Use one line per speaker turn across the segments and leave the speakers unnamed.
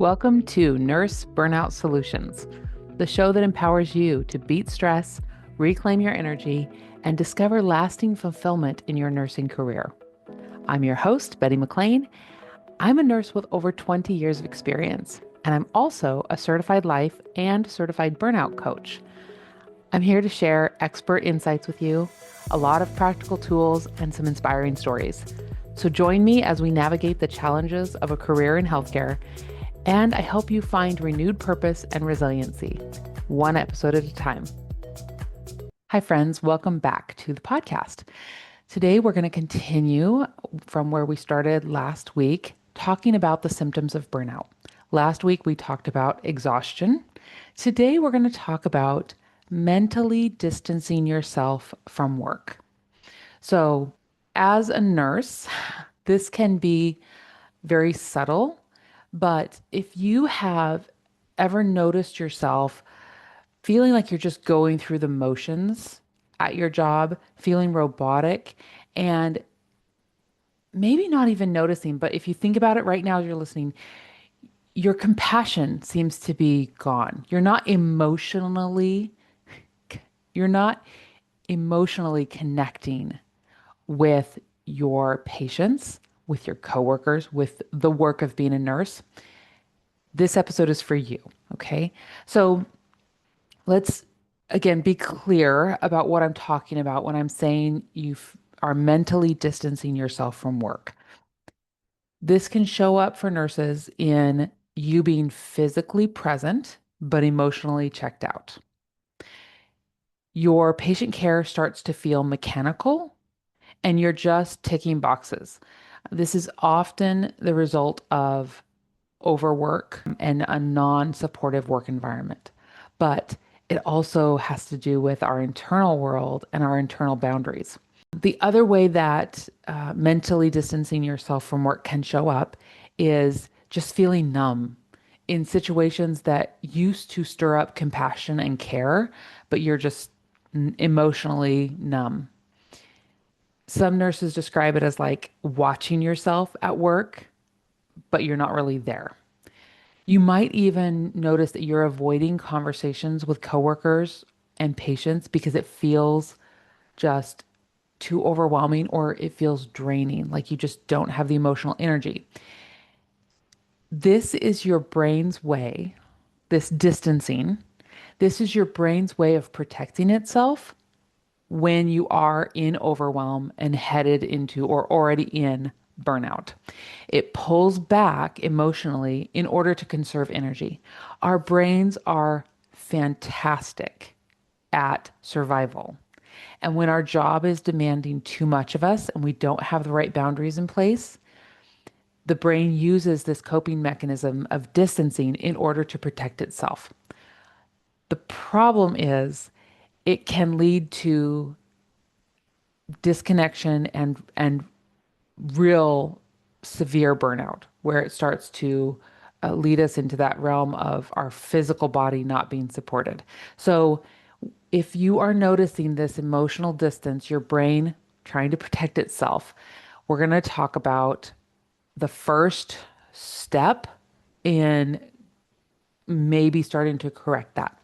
Welcome to Nurse Burnout Solutions, the show that empowers you to beat stress, reclaim your energy, and discover lasting fulfillment in your nursing career. I'm your host, Betty McLean. I'm a nurse with over 20 years of experience, and I'm also a certified life and certified burnout coach. I'm here to share expert insights with you, a lot of practical tools, and some inspiring stories. So join me as we navigate the challenges of a career in healthcare, and I help you find renewed purpose and resiliency, one episode at a time. Hi, friends. Welcome back to the podcast. Today, we're going to continue from where we started last week, talking about the symptoms of burnout. Last week, we talked about exhaustion. Today, we're going to talk about mentally distancing yourself from work. So, as a nurse, this can be very subtle, but if you have ever noticed yourself feeling like you're just going through the motions at your job, feeling robotic, and maybe not even noticing, but if you think about it right now as you're listening, your compassion seems to be gone. You're not emotionally connecting with your patients, with your coworkers, with the work of being a nurse. This episode is for you, okay? So let's again be clear about what I'm talking about when I'm saying are mentally distancing yourself from work. This can show up for nurses in you being physically present, but emotionally checked out. Your patient care starts to feel mechanical and you're just ticking boxes. This is often the result of overwork and a non-supportive work environment. But it also has to do with our internal world and our internal boundaries. The other way that mentally distancing yourself from work can show up is just feeling numb in situations that used to stir up compassion and care, but you're just emotionally numb. Some nurses describe it as like watching yourself at work, but you're not really there. You might even notice that you're avoiding conversations with coworkers and patients because it feels just too overwhelming or it feels draining, like you just don't have the emotional energy. This is your brain's way, this distancing, this is your brain's way of protecting itself when you are in overwhelm and headed into or already in burnout. It pulls back emotionally in order to conserve energy. Our brains are fantastic at survival. And when our job is demanding too much of us and we don't have the right boundaries in place, the brain uses this coping mechanism of distancing in order to protect itself. The problem is it can lead to disconnection and real severe burnout where it starts to lead us into that realm of our physical body not being supported. So if you are noticing this emotional distance, your brain trying to protect itself, we're going to talk about the first step in maybe starting to correct that.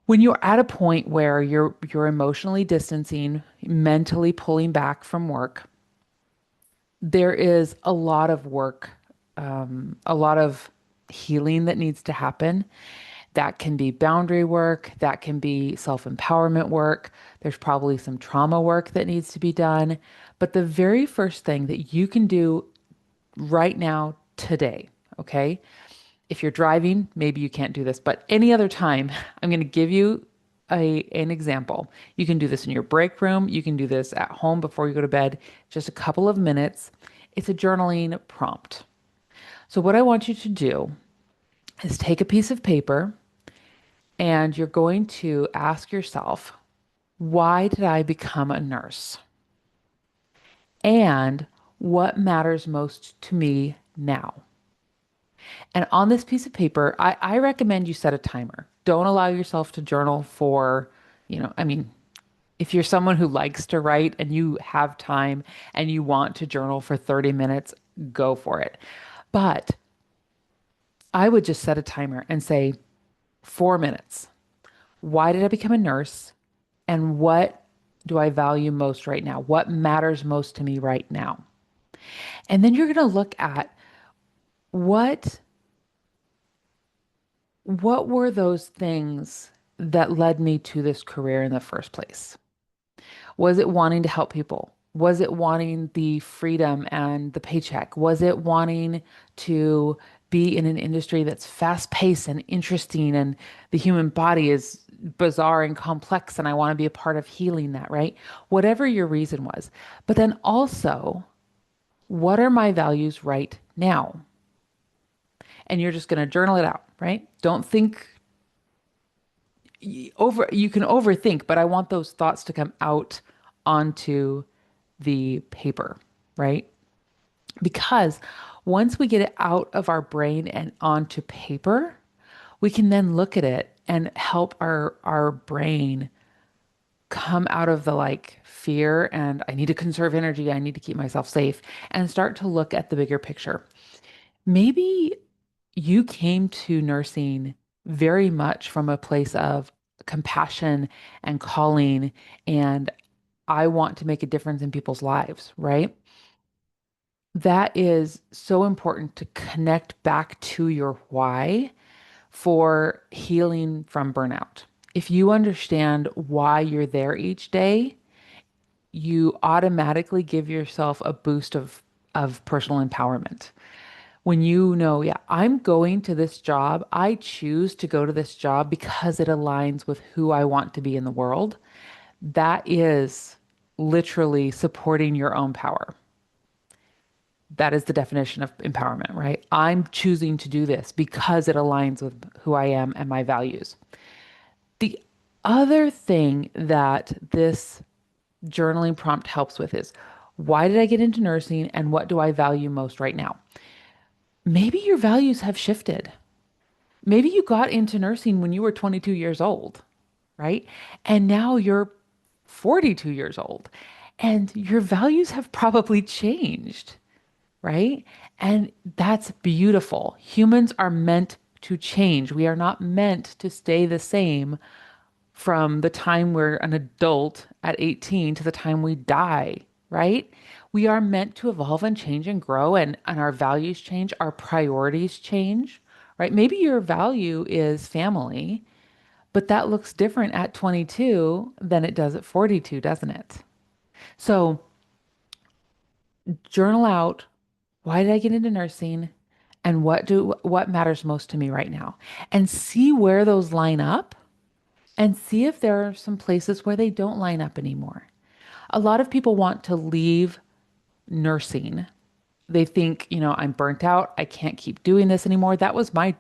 When you're at a point where you're emotionally distancing, mentally pulling back from work, there is a lot of work, a lot of healing that needs to happen. That can be boundary work, that can be self-empowerment work. There's probably some trauma work that needs to be done. But the very first thing that you can do right now, today, okay? If you're driving, maybe you can't do this, but any other time, I'm going to give you an example. You can do this in your break room. You can do this at home before you go to bed, just a couple of minutes. It's a journaling prompt. So what I want you to do is take a piece of paper and you're going to ask yourself, why did I become a nurse? And what matters most to me now? And on this piece of paper, I recommend you set a timer. Don't allow yourself to journal for, I mean, if you're someone who likes to write and you have time and you want to journal for 30 minutes, go for it. But I would just set a timer and say 4 minutes. Why did I become a nurse? And what do I value most right now? What matters most to me right now? And then you're going to look at what what were those things that led me to this career in the first place? Was it wanting to help people? Was it wanting the freedom and the paycheck? Was it wanting to be in an industry that's fast paced and interesting and the human body is bizarre and complex and I want to be a part of healing that, right? Whatever your reason was. But then also, what are my values right now? And you're just going to journal it out, right? Don't think you can overthink, but I want those thoughts to come out onto the paper, right? Because once we get it out of our brain and onto paper, we can then look at it and help our brain come out of the like fear and I need to conserve energy, I need to keep myself safe and start to look at the bigger picture. Maybe you came to nursing very much from a place of compassion and calling, and I want to make a difference in people's lives, right? That is so important to connect back to your why for healing from burnout. If you understand why you're there each day, you automatically give yourself a boost of personal empowerment. When you know, yeah, I'm going to this job, I choose to go to this job because it aligns with who I want to be in the world. That is literally supporting your own power. That is the definition of empowerment, right? I'm choosing to do this because it aligns with who I am and my values. The other thing that this journaling prompt helps with is why did I get into nursing and what do I value most right now? Maybe your values have shifted. Maybe you got into nursing when you were 22 years old, right? And now you're 42 years old and your values have probably changed, right? And that's beautiful. Humans are meant to change. We are not meant to stay the same from the time we're an adult at 18 to the time we die, right? We are meant to evolve and change and grow, and our values change, our priorities change, right? Maybe your value is family, but that looks different at 22 than it does at 42, doesn't it? So journal out why did I get into nursing and what matters most to me right now and see where those line up and see if there are some places where they don't line up anymore. A lot of people want to leave nursing. They think, I'm burnt out. I can't keep doing this anymore. That was my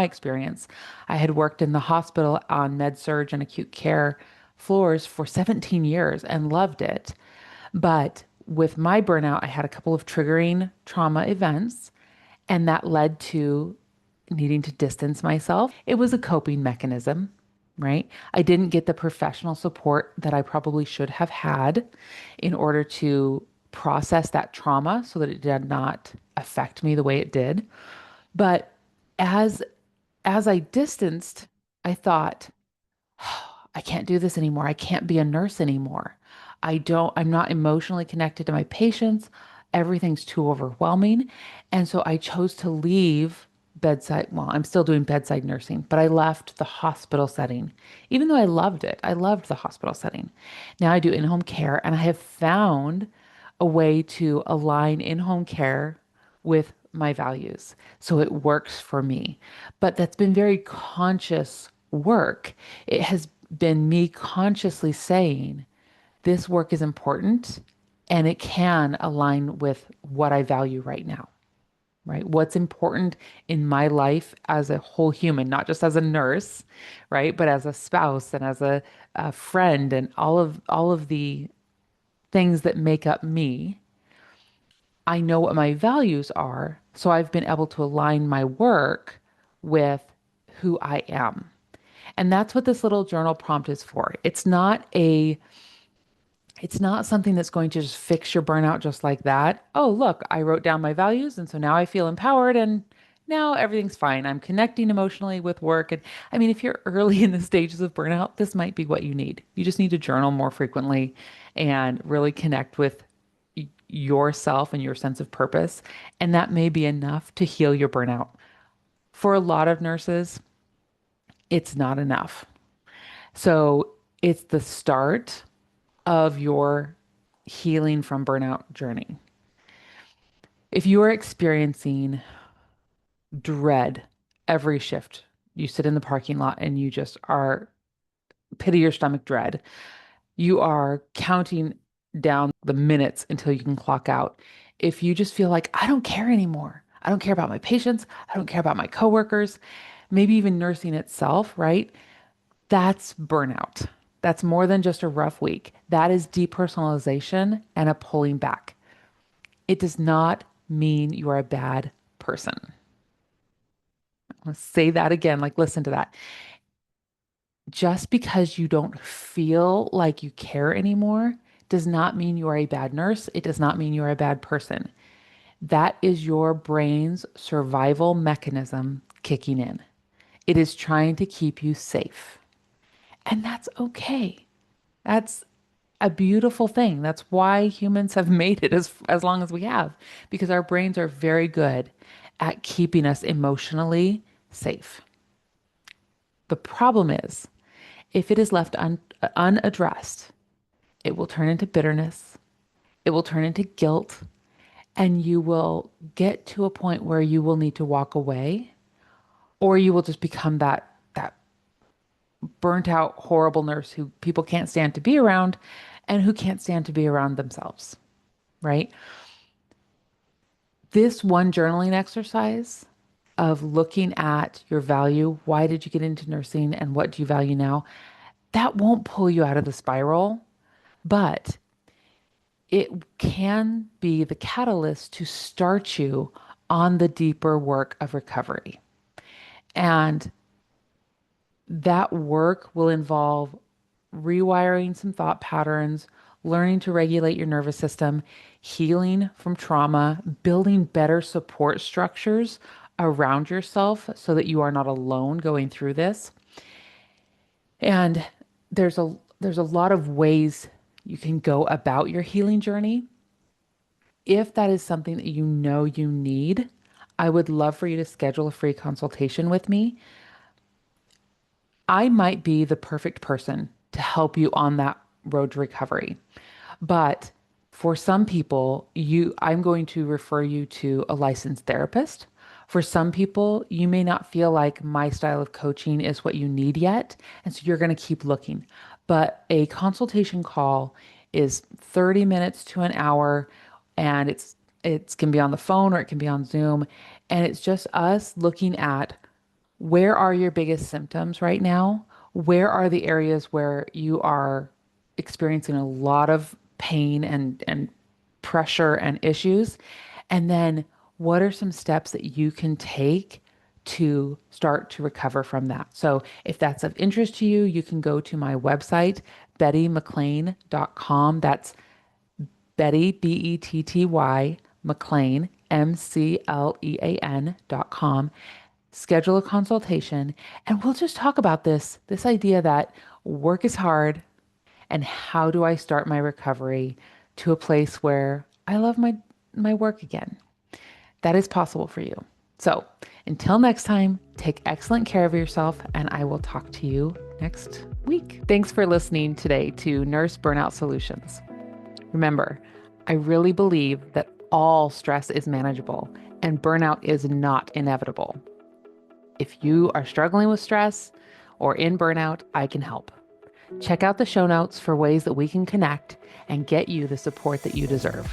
experience. I had worked in the hospital on med surg and acute care floors for 17 years and loved it. But with my burnout, I had a couple of triggering trauma events, and that led to needing to distance myself. It was a coping mechanism, right? I didn't get the professional support that I probably should have had in order to process that trauma so that it did not affect me the way it did. But as as I distanced, I thought, I can't do this anymore. I can't be a nurse anymore. I'm not emotionally connected to my patients. Everything's too overwhelming. And so I chose to leave bedside. Well, I'm still doing bedside nursing, but I left the hospital setting, even though I loved it. I loved the hospital setting. Now I do in-home care, and I have found a way to align in-home care with my values. So it works for me. But that's been very conscious work. It has been me consciously saying, this work is important and it can align with what I value right now, right? What's important in my life as a whole human, not just as a nurse, right? But as a spouse and as a friend and all of the things that make up me. I know what my values are, so I've been able to align my work with who I am. And that's what this little journal prompt is for. It's not something that's going to just fix your burnout just like that. Oh, look, I wrote down my values and so now I feel empowered and now everything's fine. I'm connecting emotionally with work. And I mean, if you're early in the stages of burnout, this might be what you need. You just need to journal more frequently and really connect with yourself and your sense of purpose. And that may be enough to heal your burnout. For a lot of nurses, it's not enough. So it's the start of your healing from burnout journey. If you are experiencing dread every shift, you sit in the parking lot and you just are pity your stomach dread. You are counting down the minutes until you can clock out. If you just feel like, I don't care anymore, I don't care about my patients, I don't care about my coworkers, maybe even nursing itself, right? That's burnout. That's more than just a rough week. That is depersonalization and a pulling back. It does not mean you are a bad person. Let's say that again, like listen to that. Just because you don't feel like you care anymore does not mean you are a bad nurse. It does not mean you are a bad person. That is your brain's survival mechanism kicking in. It is trying to keep you safe. And that's okay. That's a beautiful thing. That's why humans have made it as long as we have, because our brains are very good at keeping us emotionally safe. The problem is, if it is left unaddressed, it will turn into bitterness, it will turn into guilt, and you will get to a point where you will need to walk away, or you will just become that burnt out, horrible nurse who people can't stand to be around and who can't stand to be around themselves, right? This one journaling exercise of looking at your value, why did you get into nursing and what do you value now? That won't pull you out of the spiral, but it can be the catalyst to start you on the deeper work of recovery. And that work will involve rewiring some thought patterns, learning to regulate your nervous system, healing from trauma, building better support structures around yourself so that you are not alone going through this. And there's a lot of ways you can go about your healing journey. If that is something that you know you need, I would love for you to schedule a free consultation with me. I might be the perfect person to help you on that road to recovery. But for some people, I'm going to refer you to a licensed therapist. For some people, you may not feel like my style of coaching is what you need yet, and so you're going to keep looking. But a consultation call is 30 minutes to an hour, and it can be on the phone or it can be on Zoom, and it's just us looking at where are your biggest symptoms right now? Where are the areas where you are experiencing a lot of pain and pressure and issues? And then what are some steps that you can take to start to recover from that? So if that's of interest to you, you can go to my website, bettymclean.com. That's Betty, Betty, McLean, MCLEAN.com. Schedule a consultation and we'll just talk about this idea that work is hard and how do I start my recovery to a place where I love my work again. That is possible for you. So until next time, take excellent care of yourself and I will talk to you next week. Thanks for listening today to Nurse Burnout Solutions. Remember, I really believe that all stress is manageable and burnout is not inevitable. If you are struggling with stress or in burnout, I can help. Check out the show notes for ways that we can connect and get you the support that you deserve.